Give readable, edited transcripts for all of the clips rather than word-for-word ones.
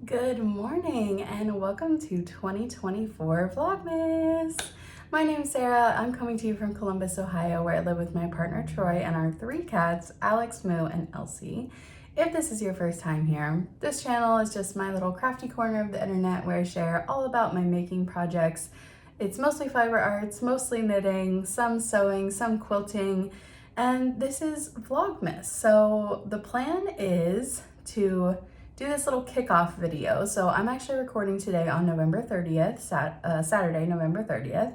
Good morning and welcome to 2024 Vlogmas. My name's Sarah. I'm coming to you from Columbus, Ohio, where I live with my partner Troy and our 3 cats, Alex, Moo, and Elsie. If this is your first time here, this channel is just my little crafty corner of the internet where I share all about my making projects. It's mostly fiber arts, mostly knitting, some sewing, some quilting, and this is Vlogmas. So the plan is to do this little kickoff video. So I'm actually recording today on November 30th, Saturday, November 30th,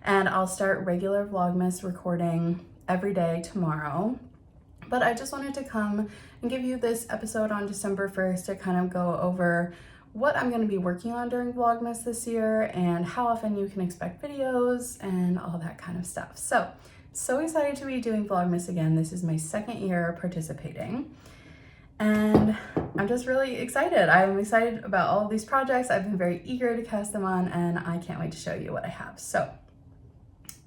and I'll start regular Vlogmas recording every day tomorrow. But I just wanted to come and give you this episode on December 1st to kind of go over what I'm going to be working on during Vlogmas this year and how often you can expect videos and all that kind of stuff. So excited to be doing Vlogmas again. This is my 2nd year participating. And I'm just really excited. I'm excited about all of these projects. I've been very eager to cast them on and I can't wait to show you what I have. So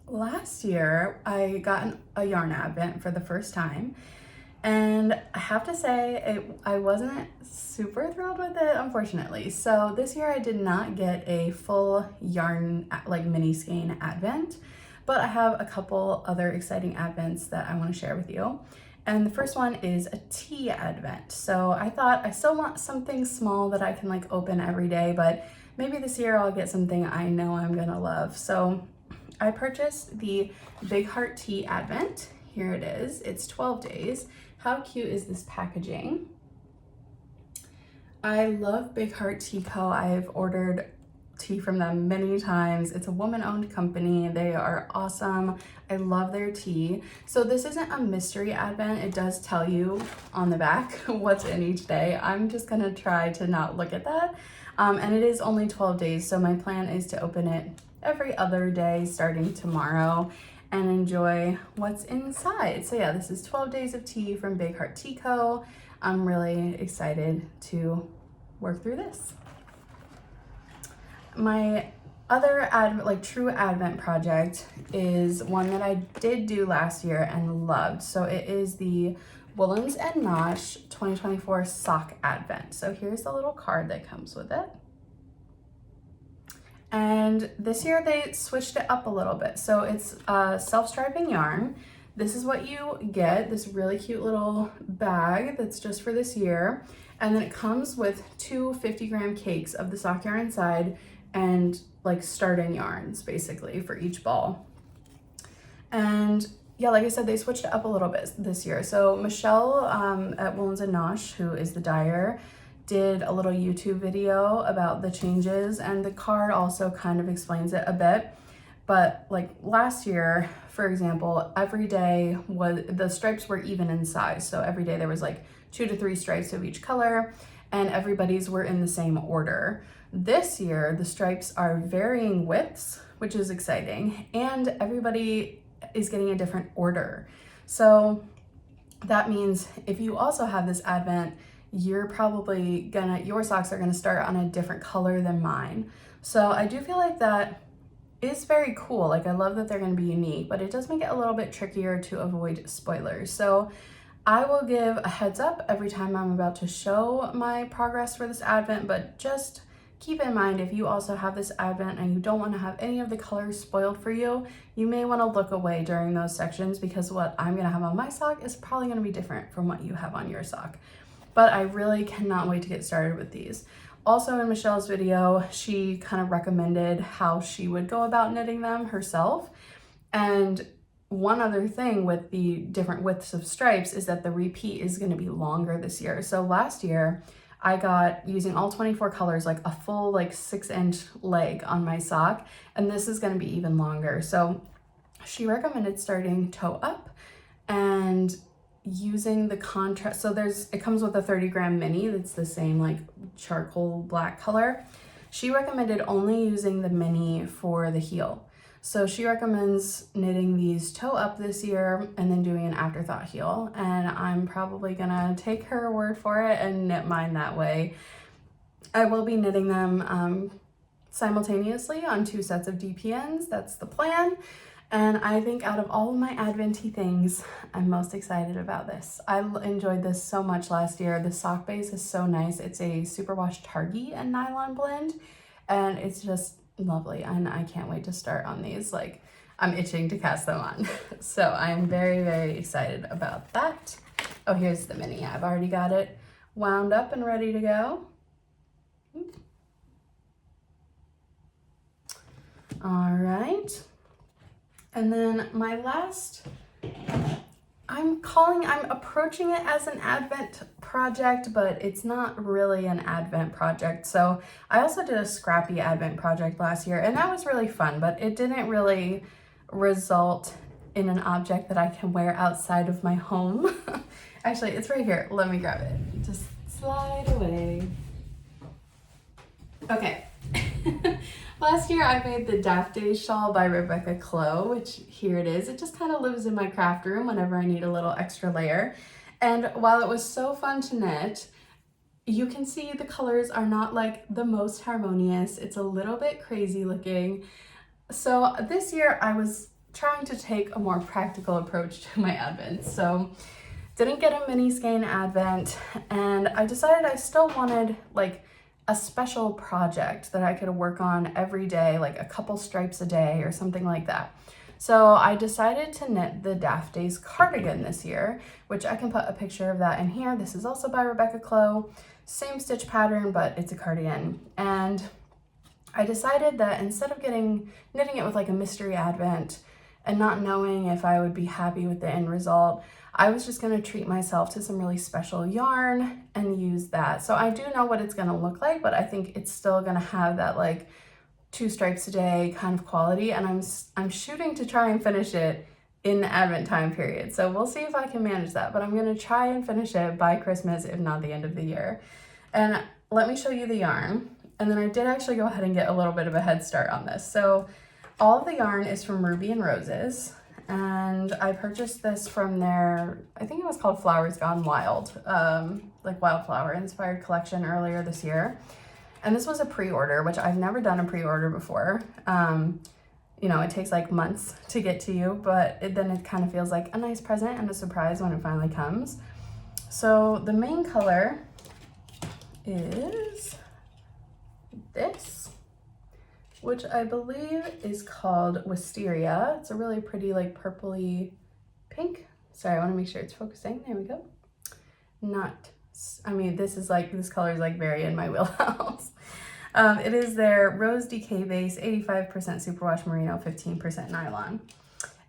last year I got a yarn advent for the first time, and I have to say I wasn't super thrilled with it, unfortunately. So this year I did not get a full yarn like mini skein advent, but I have a couple other exciting advents that I want to share with you. And the first one is a tea advent. So I thought I still want something small that I can like open every day, but maybe this year I'll get something I know I'm gonna love. So I purchased the Big Heart Tea Advent. Here it is. It's 12 days. How cute is this packaging? I love Big Heart Tea Co. I've ordered tea from them many times. It's a woman-owned company. They are awesome. I love their tea. So this isn't a mystery advent. It does tell you on the back what's in each day. I'm just gonna try to not look at that. And it is only 12 days. So my plan is to open it every other day starting tomorrow and enjoy what's inside. So yeah, this is 12 days of tea from Big Heart Tea Co. I'm really excited to work through this. My other true advent project is one that I did do last year and loved. So it is the Woolens and Nosh 2024 sock advent. So here's the little card that comes with it. And this year they switched it up a little bit. So it's self-striping yarn. This is what you get, this really cute little bag that's just for this year. And then it comes with 2 50-gram cakes of the sock yarn inside and like start-in yarns basically for each ball. And yeah, like I said, they switched it up a little bit this year. So Michelle at Woolens and Nosh, who is the dyer, did a little YouTube video about the changes, and the card also kind of explains it a bit. But like last year, for example, every day the stripes were even in size. So every day there was like 2 to 3 stripes of each color, and everybody's were in the same order. This year, the stripes are varying widths, which is exciting, and everybody is getting a different order. So that means if you also have this advent, your socks are gonna start on a different color than mine. So I do feel like that is very cool. Like I love that they're gonna be unique, but it does make it a little bit trickier to avoid spoilers. So I will give a heads up every time I'm about to show my progress for this advent, but just keep in mind, if you also have this advent and you don't want to have any of the colors spoiled for you, you may want to look away during those sections, because what I'm going to have on my sock is probably going to be different from what you have on your sock. But I really cannot wait to get started with these. Also in Michelle's video, she kind of recommended how she would go about knitting them herself. And one other thing with the different widths of stripes is that the repeat is going to be longer this year. So last year, I got, using all 24 colors, like a full 6-inch leg on my sock, and this is going to be even longer. So she recommended starting toe up and using the contrast. So it comes with a 30-gram mini that's the same like charcoal black color. She recommended only using the mini for the heel. So she recommends knitting these toe up this year and then doing an afterthought heel. And I'm probably gonna take her word for it and knit mine that way. I will be knitting them simultaneously on 2 sets of DPNs. That's the plan. And I think out of all of my Advent-y things, I'm most excited about this. I enjoyed this so much last year. The sock base is so nice. It's a superwash targy and nylon blend, and it's just lovely. And I can't wait to start on these. Like, I'm itching to cast them on. So I'm very, very excited about that. Oh, here's the mini. I've already got it wound up and ready to go. All right. And then my last, I'm approaching it as an Advent project, but it's not really an Advent project. So I also did a scrappy Advent project last year, and that was really fun, but it didn't really result in an object that I can wear outside of my home. Actually, it's right here. Let me grab it. Just slide away. Okay. Last year I made the Daft Days shawl by Rebecca Clow, which here it is. It just kind of lives in my craft room whenever I need a little extra layer. And while it was so fun to knit, you can see the colors are not like the most harmonious. It's a little bit crazy looking. So this year I was trying to take a more practical approach to my Advent. So didn't get a mini skein Advent, and I decided I still wanted like a special project that I could work on every day, like a couple stripes a day or something like that. So I decided to knit the Daft Days cardigan this year, which I can put a picture of that in here. This is also by Rebecca Clow. Same stitch pattern, but it's a cardigan. And I decided that instead of knitting it with like a mystery Advent and not knowing if I would be happy with the end result, I was just gonna treat myself to some really special yarn and use that. So I do know what it's gonna look like, but I think it's still gonna have that like 2 stripes a day kind of quality, and I'm shooting to try and finish it in the Advent time period. So we'll see if I can manage that, but I'm gonna try and finish it by Christmas, if not the end of the year. And let me show you the yarn. And then I did actually go ahead and get a little bit of a head start on this. So all of the yarn is from Ruby and Roses. And I purchased this from their, I think it was called Flowers Gone Wild, like wildflower inspired collection earlier this year. And this was a pre-order, which I've never done a pre-order before. You know, it takes like months to get to you, but then it kind of feels like a nice present and a surprise when it finally comes. So the main color is this, which I believe is called Wisteria. It's a really pretty like purpley pink. Sorry, I want to make sure it's focusing. There we go. This color is like very in my wheelhouse. It is their Rose Decay base, 85% superwash merino, 15% nylon.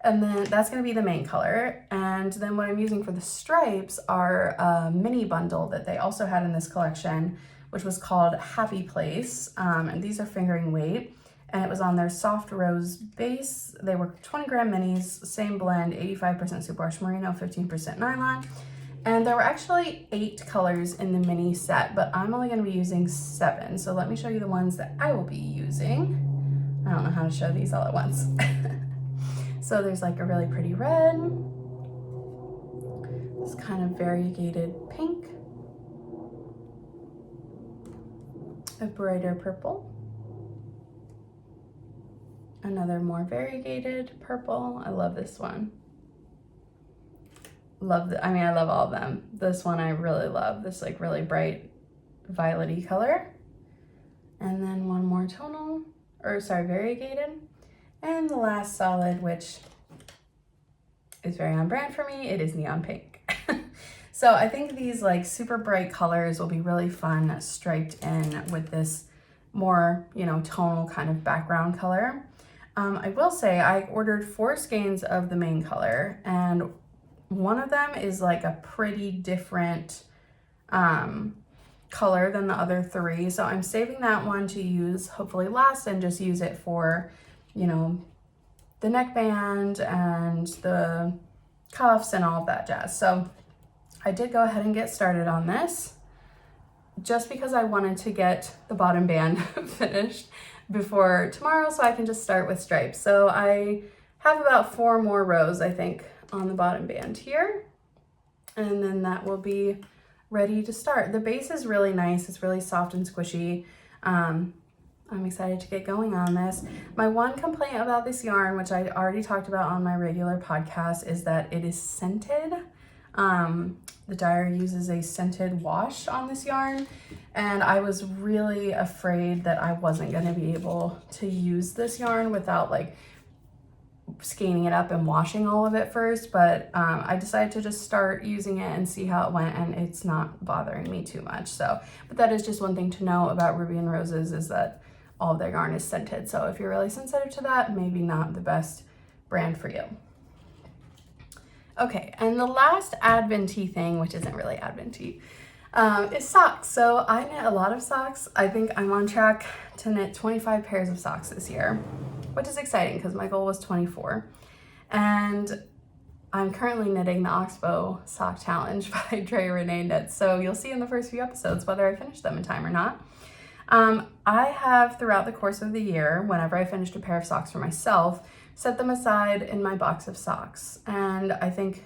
And then that's going to be the main color. And then what I'm using for the stripes are a mini bundle that they also had in this collection, which was called Happy Place. And these are fingering weight. And it was on their soft rose base. They were 20 gram minis, same blend, 85% superwash merino, 15% nylon. And there were actually 8 colors in the mini set, but I'm only gonna be using 7. So let me show you the ones that I will be using. I don't know how to show these all at once. So there's like a really pretty red, this kind of variegated pink, a brighter purple, another more variegated purple. I love this one. I love all of them. This one I really love, this like really bright violet-y color. And then one more variegated. And the last solid, which is very on brand for me, it is neon pink. So I think these like super bright colors will be really fun striped in with this more, you know, tonal kind of background color. I will say I ordered 4 skeins of the main color, and one of them is like a pretty different color than the other 3. So I'm saving that one to use hopefully last and just use it for, you know, the neckband and the cuffs and all of that jazz. So I did go ahead and get started on this just because I wanted to get the bottom band finished before tomorrow so I can just start with stripes. So I have about 4 more rows, I think, on the bottom band here, and then that will be ready to start. The base is really nice. It's really soft and squishy. I I'm excited to get going on this. My one complaint about this yarn, which I already talked about on my regular podcast, is that it is scented. The dyer uses a scented wash on this yarn, and I was really afraid that I wasn't going to be able to use this yarn without like scanning it up and washing all of it first, but I decided to just start using it and see how it went, and it's not bothering me too much. So, but that is just one thing to know about Ruby and Roses, is that all of their yarn is scented. So if you're really sensitive to that, maybe not the best brand for you. Okay, and the last advent-y thing, which isn't really advent-y, is socks. So I knit a lot of socks. I think I'm on track to knit 25 pairs of socks this year, which is exciting because my goal was 24. And I'm currently knitting the Oxbow Sock Challenge by Dre Renee Knits. So you'll see in the first few episodes whether I finish them in time or not. I have, throughout the course of the year, whenever I finished a pair of socks for myself, set them aside in my box of socks. And I think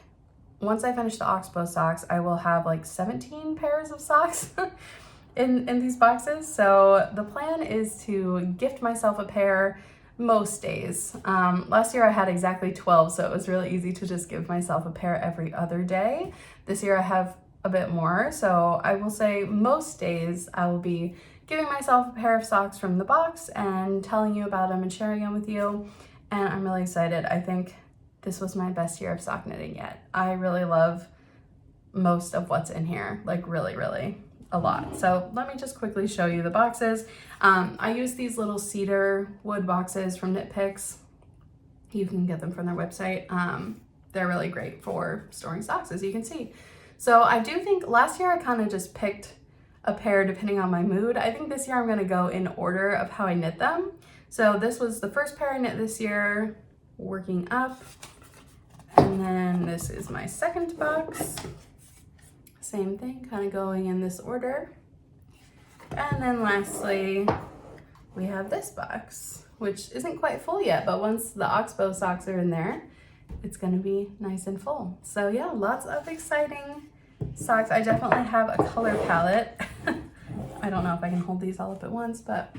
once I finish the Oxbow socks, I will have like 17 pairs of socks in these boxes. So the plan is to gift myself a pair most days. Last year I had exactly 12, so it was really easy to just give myself a pair every other day. This year I have a bit more, so I will say most days I will be giving myself a pair of socks from the box and telling you about them and sharing them with you. And I'm really excited. I think this was my best year of sock knitting yet. I really love most of what's in here, like really, really a lot. So let me just quickly show you the boxes. I use these little cedar wood boxes from Knit Picks. You can get them from their website. They're really great for storing socks, as you can see. So I do think last year I kind of just picked a pair depending on my mood. I think this year I'm gonna go in order of how I knit them. So this was the first pair I knit this year, working up. And then this is my second box. Same thing, kind of going in this order. And then lastly, we have this box, which isn't quite full yet, but once the Oxbow socks are in there, it's gonna be nice and full. So yeah, lots of exciting socks. I definitely have a color palette. I don't know if I can hold these all up at once, but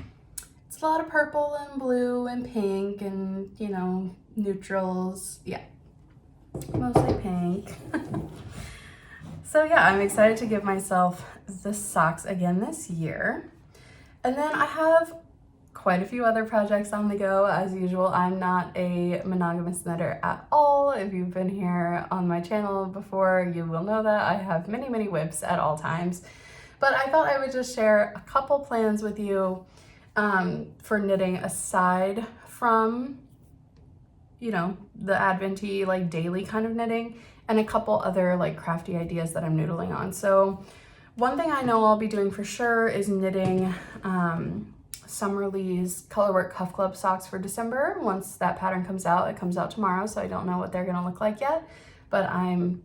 it's a lot of purple and blue and pink and, you know, neutrals. Yeah, mostly pink. So yeah, I'm excited to give myself the socks again this year. And then I have quite a few other projects on the go. As usual, I'm not a monogamous knitter at all. If you've been here on my channel before, you will know that I have many, many whips at all times. But I thought I would just share a couple plans with you for knitting aside from, you know, the advent-y, like daily kind of knitting, and a couple other like crafty ideas that I'm noodling on. So one thing I know I'll be doing for sure is knitting Summerlee's Colorwork Cuff Club socks for December. Once that pattern comes out, it comes out tomorrow, so I don't know what they're gonna look like yet, but I'm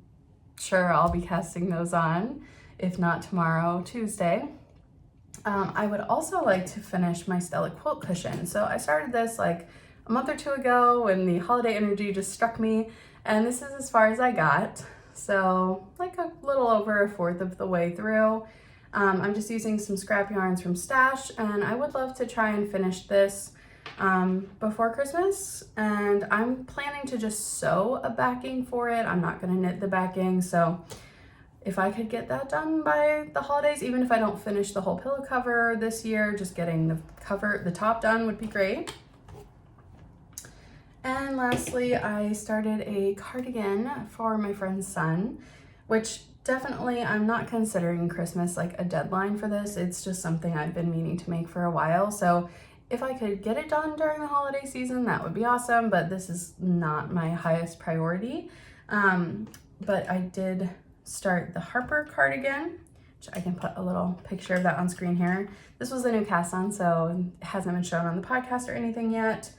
sure I'll be casting those on, if not tomorrow, Tuesday. I would also like to finish my Stella quilt cushion. So I started this like a month or two ago when the holiday energy just struck me, and this is as far as I got. So like a little over a fourth of the way through. I'm just using some scrap yarns from Stash, and I would love to try and finish this before Christmas. And I'm planning to just sew a backing for it. I'm not gonna knit the backing, so if I could get that done by the holidays, even if I don't finish the whole pillow cover this year, just getting the cover, the top done would be great. And lastly, I started a cardigan for my friend's son, which definitely I'm not considering Christmas like a deadline for this. It's just something I've been meaning to make for a while. So if I could get it done during the holiday season, that would be awesome, but this is not my highest priority. But I did start the Harper cardigan, which I can put a little picture of that on screen here. This was a new cast on, so it hasn't been shown on the podcast or anything yet.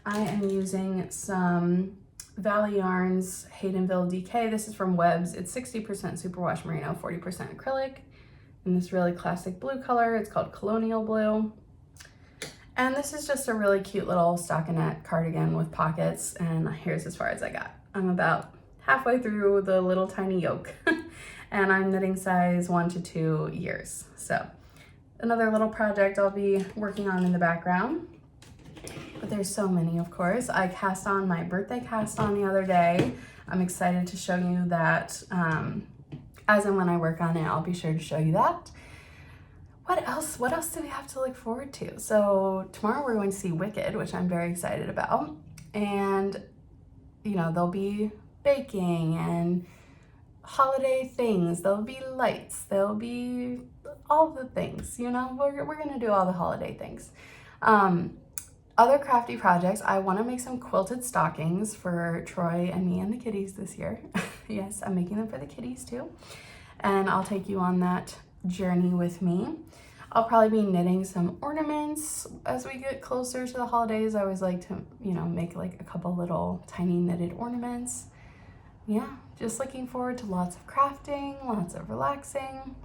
I am using some Valley Yarns Haydenville DK. This is from Webs. It's 60% superwash merino, 40% acrylic, in this really classic blue color. It's called Colonial Blue. And this is just a really cute little stockinette cardigan with pockets, and here's as far as I got. I'm about halfway through the little tiny yoke, and I'm knitting size 1 to 2 years. So another little project I'll be working on in the background. But there's so many, of course. I cast on my birthday cast on the other day. I'm excited to show you that. As and when I work on it, I'll be sure to show you that. What else do we have to look forward to? So tomorrow we're going to see Wicked, which I'm very excited about. And, you know, there'll be baking and holiday things. There'll be lights. There'll be all the things, you know, we're gonna do all the holiday things. Other crafty projects, I wanna make some quilted stockings for Troy and me and the kitties this year. Yes, I'm making them for the kitties too. And I'll take you on that journey with me. I'll probably be knitting some ornaments as we get closer to the holidays. I always like to, you know, make like a couple little tiny knitted ornaments. Yeah, just looking forward to lots of crafting, lots of relaxing.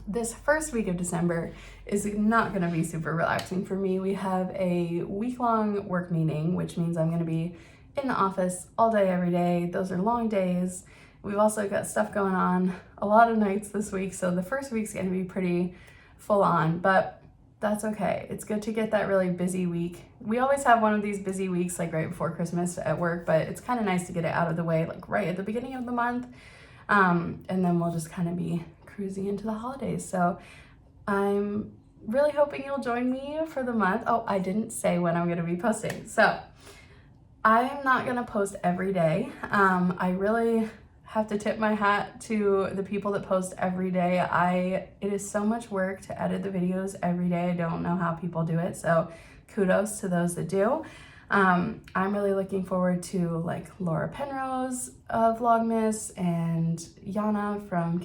This first week of December is not gonna be super relaxing for me. We have a week-long work meeting, which means I'm gonna be in the office all day, every day. Those are long days. We've also got stuff going on a lot of nights this week, so the first week's gonna be pretty full on, but that's okay. It's good to get that really busy week. We always have one of these busy weeks like right before Christmas at work, but it's kind of nice to get it out of the way like right at the beginning of the month. And then we'll just kind of be cruising into the holidays. So I'm really hoping you'll join me for the month. Oh, I didn't say when I'm gonna be posting. So I'm not gonna post every day. I really have to tip my hat to the people that post every day. It is so much work to edit the videos every day. I don't know how people do it, so kudos to those that do. I'm really looking forward to like Laura Penrose of Vlogmas and Yana from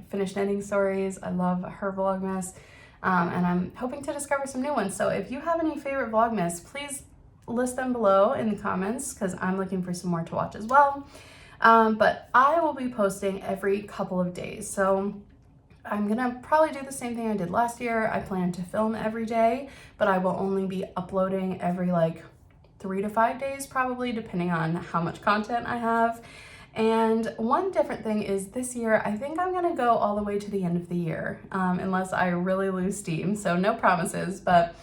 Finished Knitting Stories. I love her Vlogmas, and I'm hoping to discover some new ones. So if you have any favorite Vlogmas, please list them below in the comments because I'm looking for some more to watch as well. But I will be posting every couple of days. So I'm gonna probably do the same thing I did last year. I plan to film every day, but I will only be uploading every like 3 to 5 days, probably depending on how much content I have. And one different thing is this year, I think I'm gonna go all the way to the end of the year, unless I really lose steam. So no promises, but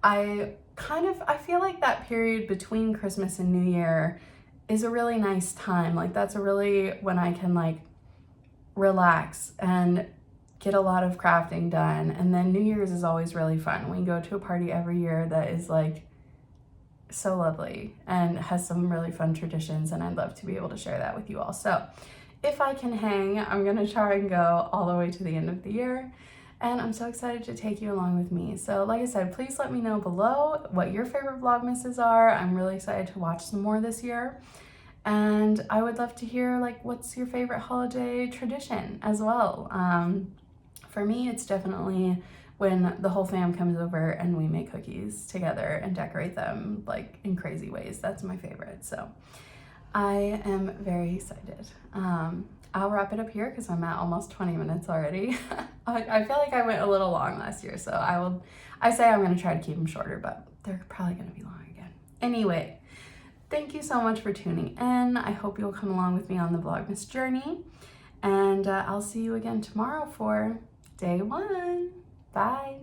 I feel like that period between Christmas and New Year is a really nice time. Like that's when I can like relax and get a lot of crafting done. And then New Year's is always really fun. We go to a party every year that is like so lovely and has some really fun traditions, and I'd love to be able to share that with you all. So if I can hang, I'm gonna try and go all the way to the end of the year. And I'm so excited to take you along with me. So like I said, please let me know below what your favorite Vlogmases are. I'm really excited to watch some more this year. And I would love to hear like what's your favorite holiday tradition as well. For me, it's definitely when the whole fam comes over and we make cookies together and decorate them like in crazy ways. That's my favorite. So I am very excited. I'll wrap it up here because I'm at almost 20 minutes already. I feel like I went a little long last year, so I say I'm gonna try to keep them shorter, but they're probably gonna be long again. Anyway, thank you so much for tuning in. I hope you'll come along with me on the Vlogmas journey, and I'll see you again tomorrow for day 1. Bye.